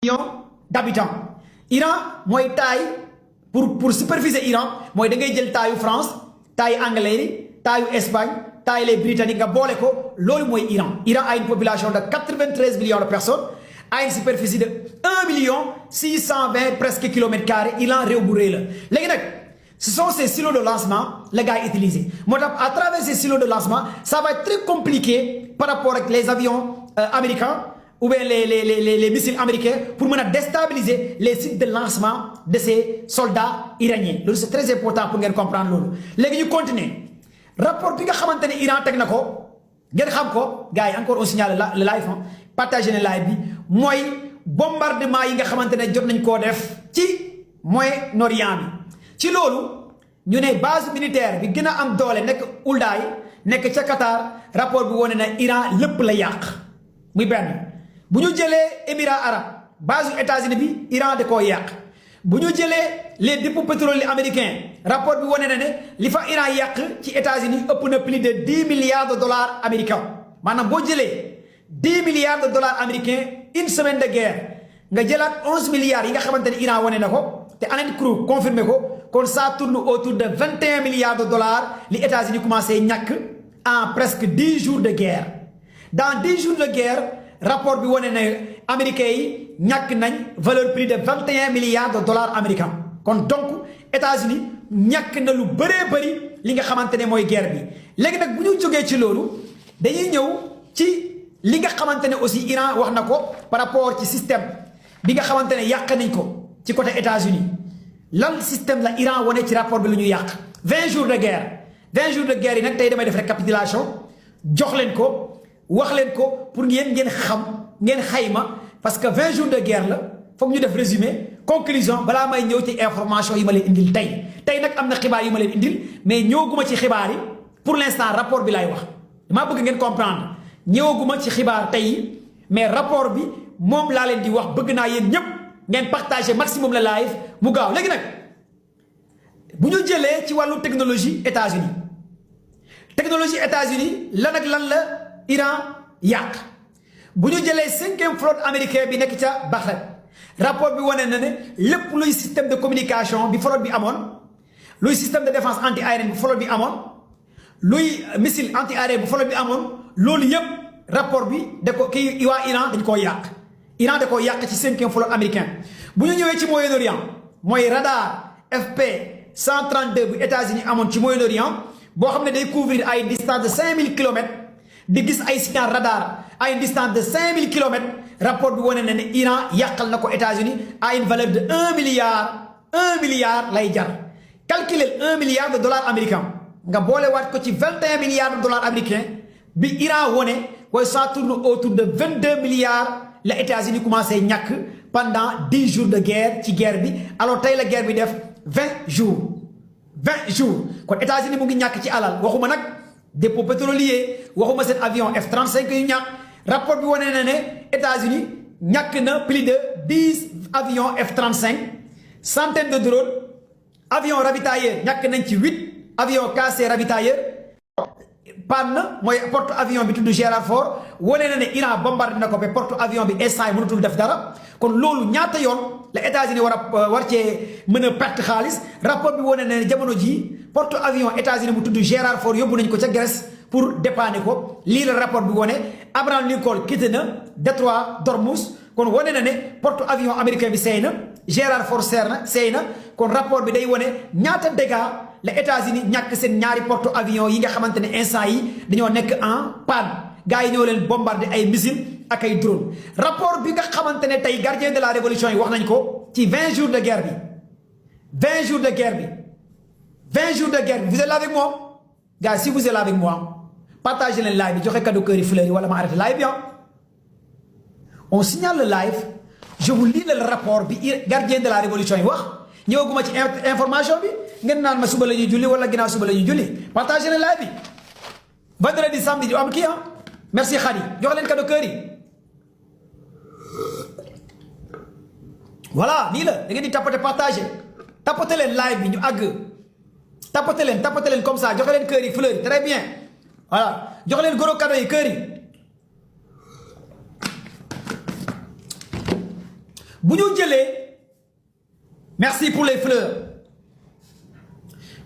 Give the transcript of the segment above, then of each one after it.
millions d'habitants. Iran mooy taille pour superficie Iran mooy da ngay jël taille France taille anglais taille Espagne taille les Britanniques nga boole ko loolu mooy Iran. Iran a une population de 93 millions de personnes a une superficie de 1 million 620 presque kilomètres carrés. Iran réew bu rëy la léegi nag ce sont ces silos de lancement les gars utilisés moo tax à travers ces silos de lancement ça va être très compliqué par rapport ak les avions américains ou bien les missiles américains pour mën a déstabiliser les sites de lancement de ces soldats iraniens loolu c'est très important pour ngeen comprendre loolu. léegi ñu continuer rapport bi nga xamante ne Iran teg na ko ngeen xam ko gars yi encore on signale le live partagé ne live bi mooy bombardement yi nga xamante ne jot nañ koo def ci Moyen-Orient bi. ci loolu ñu ne base militaire bi gën a am doole nekk Ouldaay nekk ca Qatar rapport bi wane na Iran lépp la yàq muy benn. bu ñu jëlee Émirats arabes base États-Unis bi Iran da koo yàq bu ñu jëlee les dépôts pétroliers américains rapport bi wane na ne li fa Iran yàq ci États-Unis ëpp na plus de 10 milliards de dollars américains maanaam boo jëlee 10 milliards de dollars américains une semaine de guerre nga jëlaat 11 milliards yi nga xamante ne Iran wane na ko te Alan Crew confirmé ko kon ça tourne autour de 21 milliards de dollars li États-Unis commencé ñàkk en presque 10 jours de guerre dans 10 jours de guerre. rapport bi wane ne américains yi ñàkk nañ valeur plus de 21 milliards de dollars américains kon donc États-Unis ñàkk na lu bëree bëri li nga xamante ne mooy guerre bi léegi nag bu ñu jógee ci loolu dañuy ñëw ci li nga xamante ne aussi Iran wax na ko par rapport ci système bi nga xamante ne yàq nañ ko ci côté États-Unis lan système la Iran wane ci rapport bi lu ñu yàq 20 jours de guerre 20 jours de guerre yi nag tey damay def récapitulation jox leen ko. wax leen ko pour ngeen xam ngeen xayma parce que 20 jours de guerre la foog ñu def résumé conclusion balaa may ñëw ci information yi ma leen indil tey nag am na xibaar yi ma leen indil mais ñëwaguma ci xibaar yi pour l'instant rapport bi laay wax damaa bëgg ngeen comprendre ñëwaguma ci xibaar tey mais rapport bi moom laa leen di wax bëgg naa yéen ñëpp ngeen partager maximum la live mu gaaw léegi nag bu ñu jëlee ci wàllu technologie États-Unis lan ak lan la. Iran yàq bu ñu jëlee 5e flotte américain bi nekk ca Bahreïn rapport bi wane na ne lépp luy système de communication bi flotte bi amoon luy système de défense anti-aérienne bi flotte bi amoon luy missile anti-aérien bu flotte bi amoon loolu yëpp rapport bi da ko kii waa Iran dañ koo yàq Iran da koo yàq ci 5e flotte américain bu ñu ñëwee ci Moyen-Orient mooy radar FP 132 bu États-Unis amoon ci Moyen-Orient boo xam ne day couvrir ay distance de 5000 kilomètres. di gis ay signal radar à une distance de 5000 kilomètres rapport bi wane na ne Iran yàqal na ko États-Unis à une valeur de 1 milliard lay jar calculer 1 milliard de dollars américains nga boolewaat ko ci 21 milliards de dollars américains bi Iran wane waaye ça tourne autour de 22 milliards la États-Unis commencé ñàkk pendant 10 jours de guerre ci guerre bi alors tey la guerre bi def 20 jours kon États-Unis mu ngi ñàkk ci alal waxuma nag. dépôt pétrolier waxuma seen avion F-35 yu ñàkk rapport bi wane na ne États-Unis ñàkk na plus de 10 avions F-35 centaines de drones avions ravitailleurs ñàkk nañ ci 8 avions KC ravitailleurs panne mooy porte avion bi tudd Gerald Ford wane na ne Iran bombardé na ko ba porte avion bi instant yi mënatul def dara kon loolu ñaata yoon la États-Unis war cee mën a perte xaalis rapport bi wane na ne jamono jii porte avion États-Unis bu tudd Gerald Ford yóbbu nañ ko ca Grèce pour dépanner ko lii la rapport bi wane Abraham Lincoln quitté na détroit d'Ormuz kon wane na ne porte avion américain bi seey na Gerald Ford seey na kon rapport bi day wane ñaata dégâts la États-Unis ñàkk seen ñaari porte avion yi nga xamante ne instant yi dañoo nekk en panne gars yi ñoo leen bombardé ay missiles ak ay drone rapport bi nga xamante ne tey gardien de la révolution yi wax nañ ko ci 20 jours de guerre bi 20 jours de guerre bi 20 jours de guerre vous êtes là avec moi gars si vous êtes là avec moi partagez leen live bi joxe cadeau cœur yi fleurs yi wala ma arrêté live bien on signale le live je vous lis le rapport bi gardien de la révolution yi wax ñëwaguma ci information bi ngeen naan ma suba la ñuy julli wala ginnaaw suba la ñuy julli partagez leen live bi vendredi samedi am kii merci Khady joxe leen cadeau cœur yi voilà nii la da ngeen di tapoter partager tapoter leen live bi ñu àgg. tapote leen comme ça joxe leen kër yi fleur yi très bien voilà joxe leen gros cadeau yi kër yi bu ñu jëlee merci pour les fleurs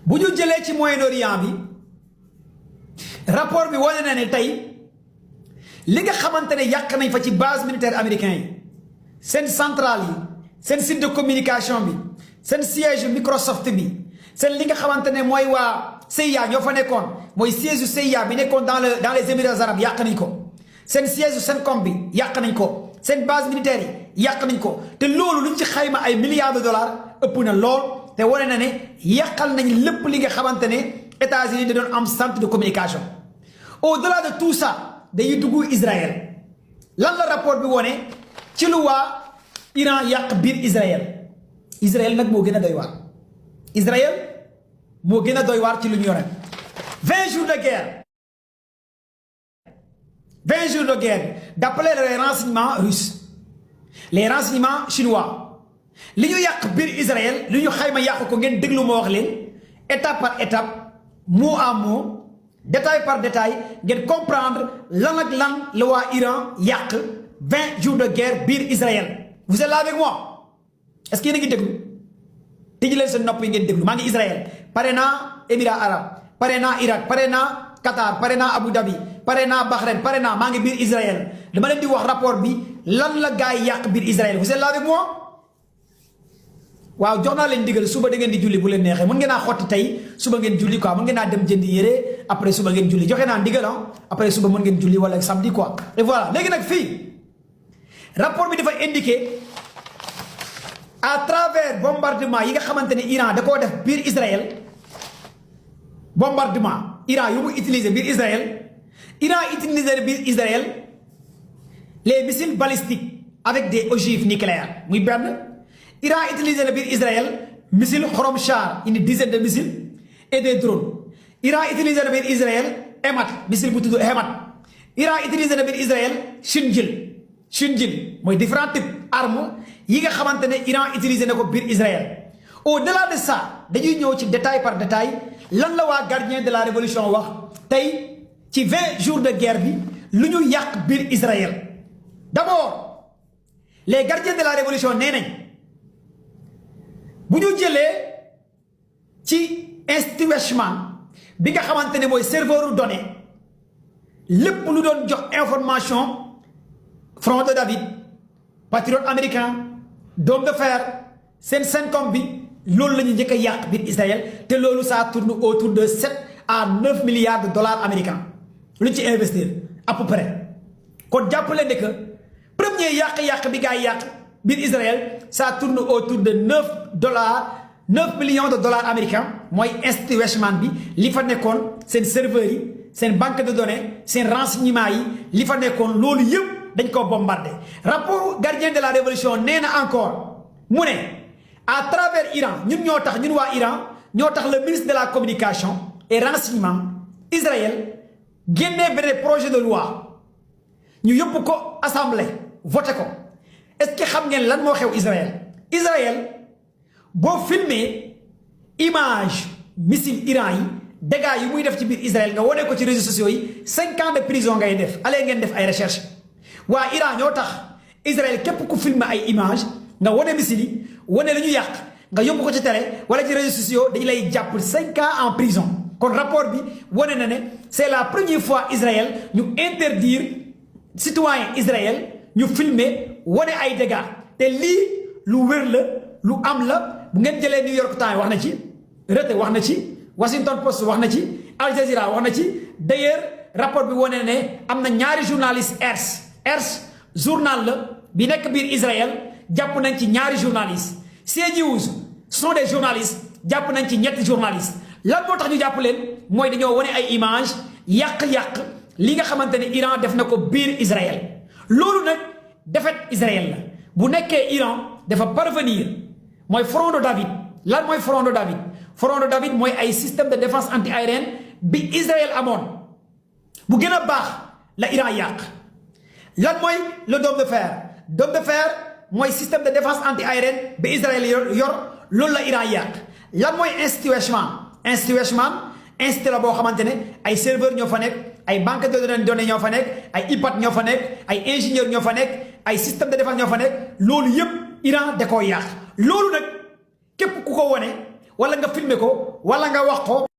bu ñu jëlee ci Moyen-Orient bi rapport bi wane na ne tey li nga xamante ne yàq nañ fa ci base militaire américain yi seen centrale yi seen site de communication bi seen siège Microsoft bi seen li nga xamante ne mooy waa CIA ñoo fa nekkoon mooy siège CIA bi nekkoon dans les Émirats arabes yàq nañ ko seen siège CENTCOM bi yàq nañ ko seen base militaire yi yàq nañ ko te loolu luñ ci xayma ay milliards de dollars ëpp na lool te wane na ne yàqal nañ lépp li nga xamante ne États-Unis da doon am centre de communication au-delà de tout ça dañuy dugg Israël lan la rapport bi wone ci lu waa Iran yàq biir Israël Israël nag moo gën a doy waar Israël moo gën a doy waar ci lu ñu yore 20 jours de guerre 20 jours de guerre d'après les renseignements russes les renseignements chinois li ñu yàq biir Israël li ñu xayma yàq ko ngeen déglu ma wax leen étape par étape mot à mot détail par détail ngeen comprendre lan ak lan la waa Iran yàq 20 jours de guerre biir Israël vous êtes là avec moi est-ce que yéen a ngi déglu tëj leen seen nopp yi ngeen déglu maa ngi Israël pare naa Émirats arabes pare naa Irak pare naa Qatar pare naa Abu Dhabi pare naa Bahreïn pare naa maa ngi biir Israël dama leen di wax rapport bi lan la gars yi yàq biir Israël vous êtes là avec moi waaw jox naa leen digal suba da ngeen di julli bu leen neexee mën ngeen naa xotti tey suba ngeen julli quoi mën ngeen naa dem jëndi yére après suba ngeen julli joxe naa ndigal après suba mën ngeen julli wala samedi quoi et voilà léegi nag fii rapport bi dafa indiqué à travers bombardement yi nga xamante ne Iran da koo def biir Israël bombardement Iran yu mu utilisé biir Israël Iran utilisé biir Israël les missiles balistiques avec des ogives nucléaires muy benn Iran utilisé na biir Israël missile Khoromchar une dizaine de missiles et des drones Iran utilisé na biir Israël Emat missile bu tudd Emat Iran utilisé na biir Israël Shinjil mooy différents types armes yi nga xamante ne Iran utilisé na ko biir Israël au-delà de ça dañuy ñëw ci détail par détail lan la waa gardien de la révolution wax tey ci 20 jours de guerre bi lu ñu yàq biir Israël d'abord les gardiens de la révolution nee nañ bu ñu jëlee ci Institut Weizmann bi nga xamante ne mooy serveur données lépp lu doon jox information Front de David patriote américain Dôme de fer seen CENTCOM bi loolu la ñu njëkk a yàq biir Israël te loolu ça tourne autour de 7 à 9 milliards de dollars américains lu ñu ci investir à peu près kon jàppale ne que premier yàq-yàq bi gaa yi yàq biir Israël ça tourne autour de 9 millions de dollars américains mooy Institut Weizmann bi li fa nekkoon seen serveurs yi seen banque de données seen renseignement yi li fa nekkoon loolu yëpp dañ ko bombardé rapport gardien de la révolution nee na encore mu ne à travers Iran ñun ñoo tax ñun waa Iran ñoo tax le ministre de la communication et renseignement Israël génnee benn projet de loi ñu yóbbu ko assemblée voté ko est-ce que xam ngeen lan moo xew Israël boo filmé image missile Iran yi dégâts yi muy def ci biir Israël nga wane ko ci réseaux sociaux yi 5 ans de prison ngay def allez ngeen def ay recherche waa Iran ñoo tax Israël képp ku filmer ay image nga wane missile yi wane la ñu yàq nga yóbbu ko ci télé wala ci réseaux sociaux dañu lay jàpp 5 ans en prison kon rapport bi wane na ne c'est la première fois Israël ñu interdire citoyen Israël ñu filmer wane ay dégâts te lii lu wér la lu am la bu ngeen jëlee New York Times wax na ci Reuters wax na ci Washington Post wax na ci Al Jazeera wax na ci d'ailleurs rapport bi wane ne am na ñaari journaliste Ers journal la bi nekk biir Israël jàpp nañ ci ñaari journalistes CNews sont des journalistes jàpp nañ ci ñetti journalistes lan moo tax ñu jàpp leen mooy dañoo wane ay image yàq-yàq li nga xamante ne Iran def na ko biir Israël loolu nag défaite Israël la bu nekkee Iran dafa parvenir mooy front de David lan mooy front de David front de David mooy ay système de défense anti-aérienne bi Israël amoon bu gën a baax la Iran yàq lan mooy le dôme de fer mooy système de défense anti-aérienne bi Israël yor loolu la Iran yàq lan mooy Institut Weizmann institut la boo xamante ne ay serveurs ñoo fa nekk ay banque de données ñoo fa nekk ay IPAT ñoo fa nekk ay ingénieurs ñoo fa nekk ay système de défense ñoo fa nekk loolu yëpp Iran da koo yàq loolu nag képp ku ko wone wala nga filmer ko wala nga wax ko